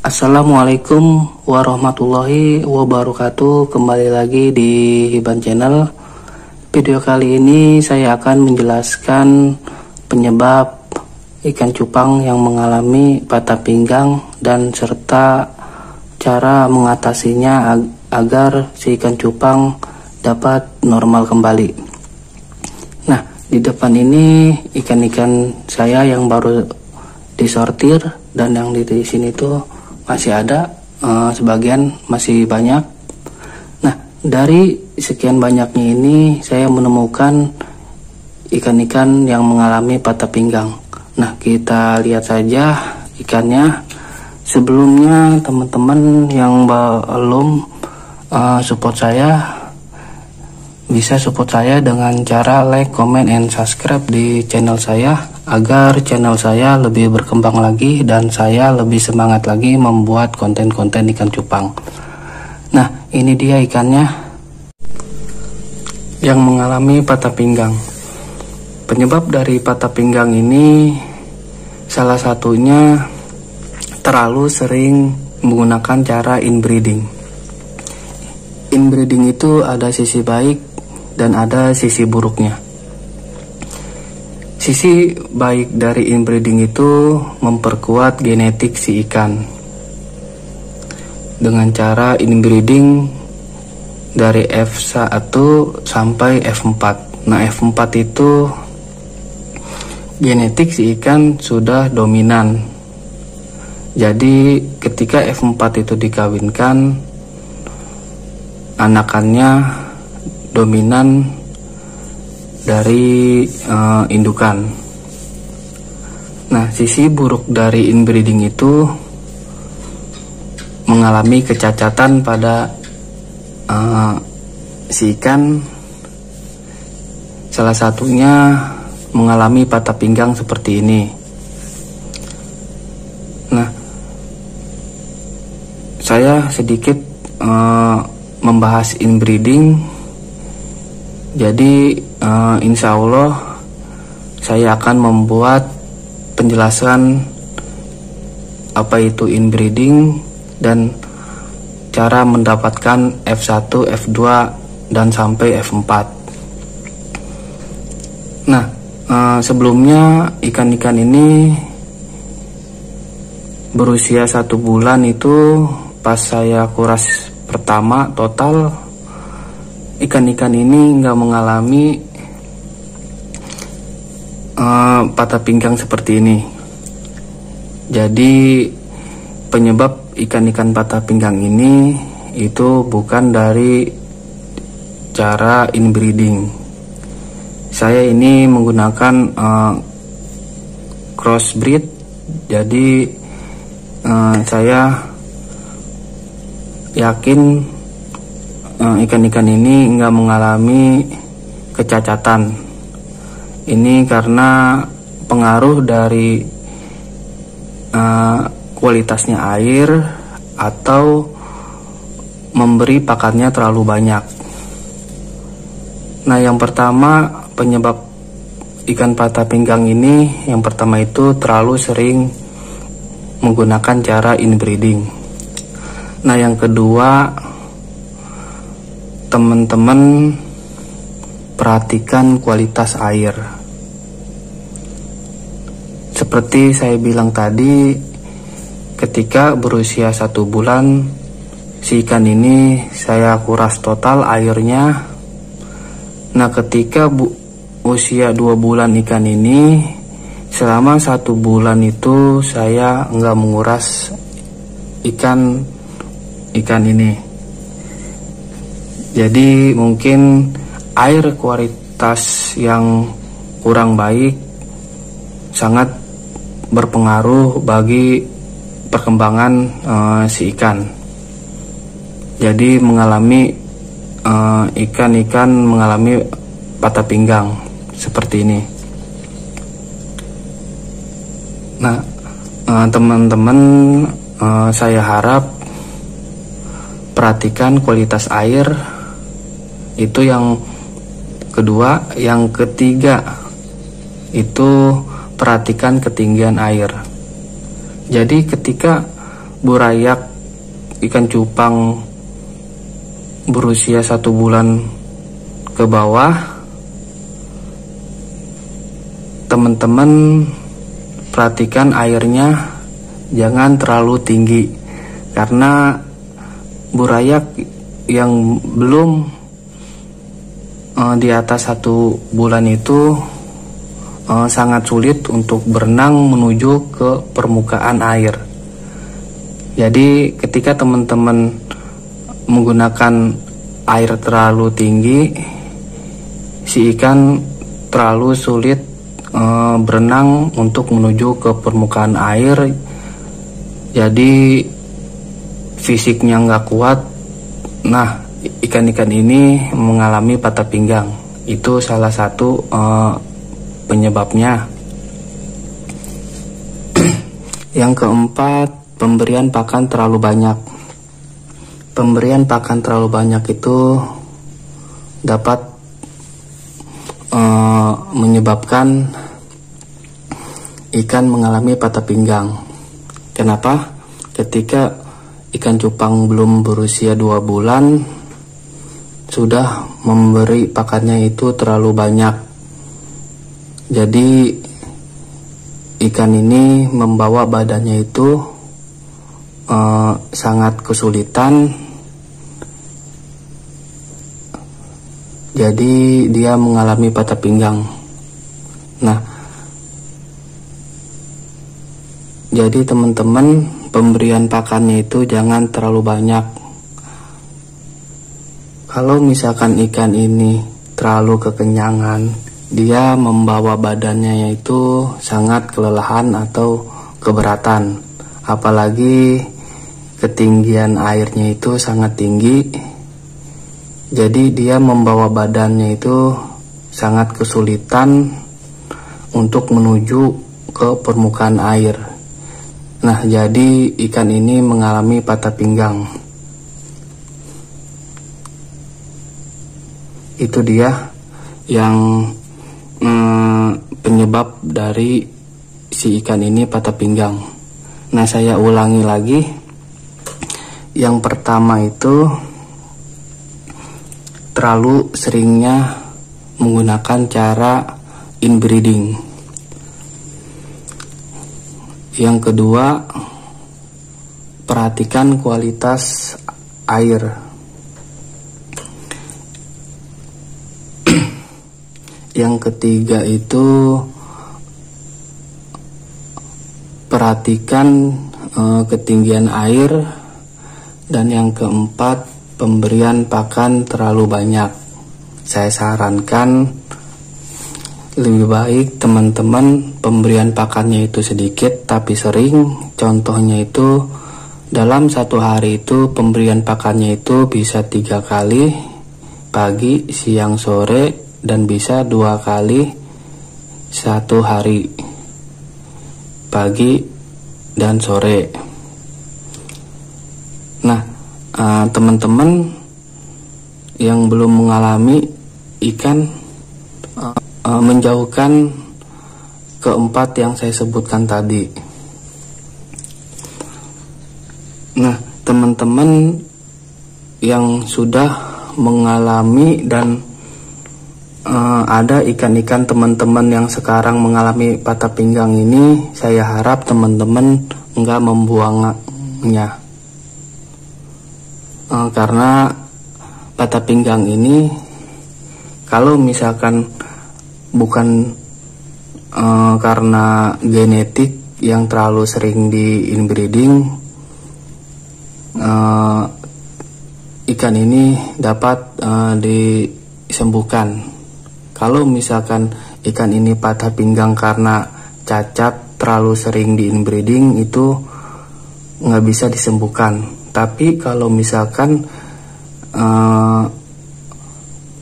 Assalamualaikum warahmatullahi wabarakatuh. Kembali lagi di Hiban Channel. Video kali ini saya akan menjelaskan penyebab ikan cupang yang mengalami patah pinggang dan serta cara mengatasinya agar si ikan cupang dapat normal kembali. Nah, di depan ini ikan-ikan saya yang baru disortir dan yang di sini tuh masih ada, sebagian masih banyak. Nah, dari sekian banyaknya ini saya menemukan ikan-ikan yang mengalami patah pinggang. Nah, kita lihat saja ikannya. Sebelumnya teman-teman yang belum support saya, bisa support saya dengan cara like, comment, and subscribe di channel saya agar channel saya lebih berkembang lagi dan saya lebih semangat lagi membuat konten-konten ikan cupang. Nah, ini dia ikannya yang mengalami patah pinggang. Penyebab dari patah pinggang ini salah satunya terlalu sering menggunakan cara inbreeding. Inbreeding itu ada sisi baik dan ada sisi buruknya. Sisi baik dari inbreeding itu memperkuat genetik si ikan dengan cara inbreeding dari F1 sampai F4. Nah, F4 itu genetik si ikan sudah dominan. Jadi ketika F4 itu dikawinkan, anakannya dominan dari indukan. Nah, sisi buruk dari inbreeding itu mengalami kecacatan pada si ikan. Salah satunya mengalami patah pinggang seperti ini. Nah, saya sedikit membahas inbreeding. Jadi insya Allah saya akan membuat penjelasan apa itu inbreeding dan cara mendapatkan F1, F2 dan sampai F4. Nah, sebelumnya ikan-ikan ini berusia 1 bulan itu pas saya kuras pertama total, ikan-ikan ini nggak mengalami patah pinggang seperti ini. Jadi penyebab ikan-ikan patah pinggang ini itu bukan dari cara inbreeding. Saya ini menggunakan crossbreed. Jadi saya yakin ikan-ikan ini nggak mengalami kecacatan. Ini karena pengaruh dari kualitasnya air atau memberi pakannya terlalu banyak. Nah, yang pertama penyebab ikan patah pinggang ini, yang pertama itu terlalu sering menggunakan cara inbreeding. Nah, yang kedua, teman-teman perhatikan kualitas air. Seperti saya bilang tadi, ketika berusia 1 bulan si ikan ini saya kuras total airnya. Nah, ketika usia 2 bulan ikan ini, selama 1 bulan itu saya nggak menguras ikan ini. Jadi mungkin air kualitas yang kurang baik sangat berpengaruh bagi perkembangan si ikan. Jadi ikan-ikan mengalami patah pinggang seperti ini. Nah, teman-teman, saya harap perhatikan kualitas air. Itu yang kedua. Yang ketiga itu perhatikan ketinggian air. Jadi ketika burayak ikan cupang berusia 1 bulan ke bawah, teman-teman perhatikan airnya jangan terlalu tinggi, karena burayak yang belum di atas 1 bulan itu sangat sulit untuk berenang menuju ke permukaan air. Jadi ketika teman-teman menggunakan air terlalu tinggi, si ikan terlalu sulit berenang untuk menuju ke permukaan air. Jadi fisiknya nggak kuat. Nah, ikan-ikan ini mengalami patah pinggang. Itu salah satu penyebabnya. Yang keempat, pemberian pakan terlalu banyak. Pemberian pakan terlalu banyak itu dapat menyebabkan ikan mengalami patah pinggang. Kenapa? Ketika ikan cupang belum berusia 2 bulan sudah memberi pakannya itu terlalu banyak. Jadi ikan ini membawa badannya itu sangat kesulitan. Jadi dia mengalami patah pinggang. Nah, jadi teman-teman, pemberian pakannya itu jangan terlalu banyak. Kalau misalkan ikan ini terlalu kekenyangan, dia membawa badannya itu sangat kelelahan atau keberatan. Apalagi ketinggian airnya itu sangat tinggi. Jadi dia membawa badannya itu sangat kesulitan untuk menuju ke permukaan air. Nah, jadi ikan ini mengalami patah pinggang. Itu dia yang penyebab dari si ikan ini patah pinggang. Nah, saya ulangi lagi. Yang pertama itu terlalu seringnya menggunakan cara inbreeding. Yang kedua, perhatikan kualitas air. Yang ketiga itu perhatikan ketinggian air. Dan yang keempat, pemberian pakan terlalu banyak. Saya sarankan lebih baik teman-teman pemberian pakannya itu sedikit tapi sering. Contohnya itu dalam 1 hari itu pemberian pakannya itu bisa 3 kali, pagi, siang, sore, dan bisa 2 kali 1 hari, pagi dan sore. Nah, teman-teman yang belum mengalami ikan, menjauhkan keempat yang saya sebutkan tadi. Nah, teman-teman yang sudah mengalami dan ada ikan-ikan teman-teman yang sekarang mengalami patah pinggang ini, saya harap teman-teman enggak membuangnya. Karena patah pinggang ini kalau misalkan bukan karena genetik yang terlalu sering di inbreeding, ikan ini dapat disembuhkan. Kalau misalkan ikan ini patah pinggang karena cacat terlalu sering di inbreeding, itu nggak bisa disembuhkan. Tapi kalau misalkan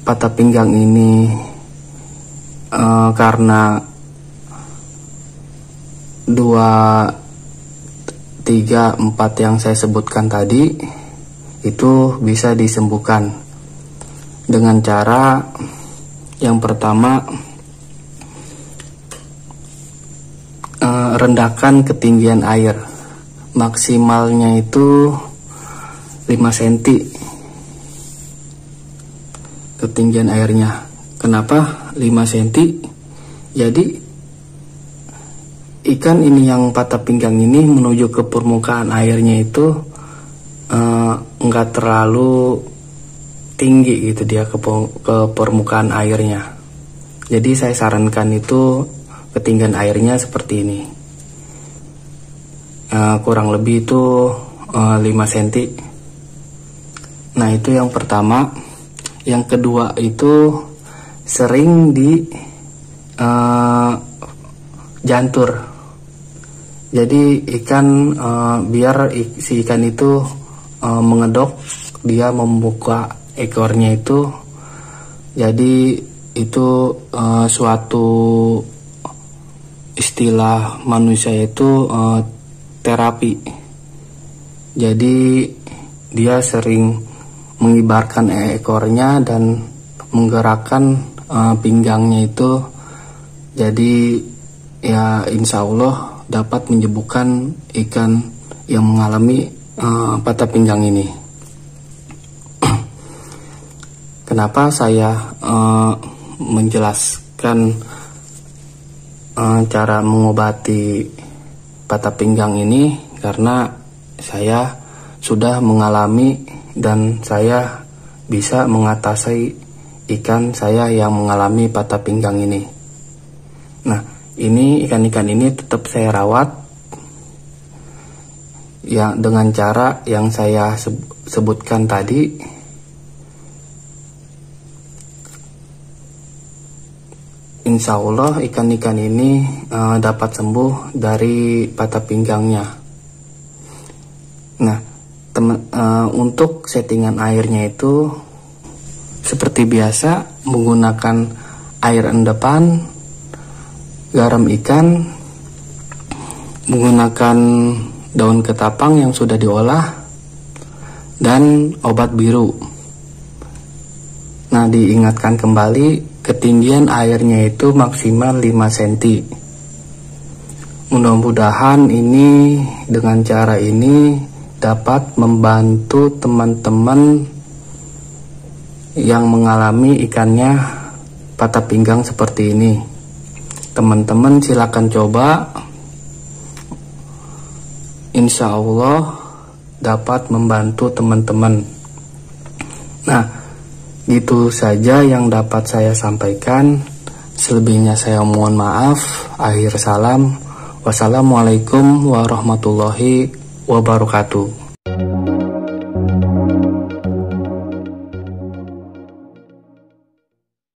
patah pinggang ini karena 2, 3, 4 yang saya sebutkan tadi, itu bisa disembuhkan dengan cara yang pertama, rendahkan ketinggian air. maksimalnya itu 5 cm ketinggian airnya. Kenapa 5 cm? Jadi ikan ini yang patah pinggang ini menuju ke permukaan airnya itu enggak terlalu tinggi gitu dia ke permukaan airnya. Jadi saya sarankan itu ketinggian airnya seperti ini, kurang lebih itu 5 cm. Nah itu yang pertama. Yang kedua itu sering di jantur. Jadi ikan biar si ikan itu mengedok, dia membuka ekornya itu. Jadi itu suatu istilah manusia itu terapi. Jadi dia sering mengibarkan ekornya dan menggerakkan pinggangnya itu. Jadi ya insya Allah dapat menyembuhkan ikan yang mengalami patah pinggang ini. Kenapa saya menjelaskan cara mengobati patah pinggang ini? Karena saya sudah mengalami dan saya bisa mengatasi ikan saya yang mengalami patah pinggang ini. Nah, ini ikan-ikan ini tetap saya rawat ya dengan cara yang saya sebutkan tadi. Insya Allah ikan-ikan ini dapat sembuh dari patah pinggangnya. Nah, untuk settingan airnya itu seperti biasa, menggunakan air endapan, garam ikan, menggunakan daun ketapang yang sudah diolah, dan obat biru. Nah, diingatkan kembali, ketinggian airnya itu maksimal 5 cm. Mudah-mudahan ini dengan cara ini dapat membantu teman-teman yang mengalami ikannya patah pinggang seperti ini. Teman-teman silakan coba, insya Allah dapat membantu teman-teman. Nah, itu saja yang dapat saya sampaikan. Selebihnya saya mohon maaf. Akhir salam. Wassalamualaikum warahmatullahi wabarakatuh.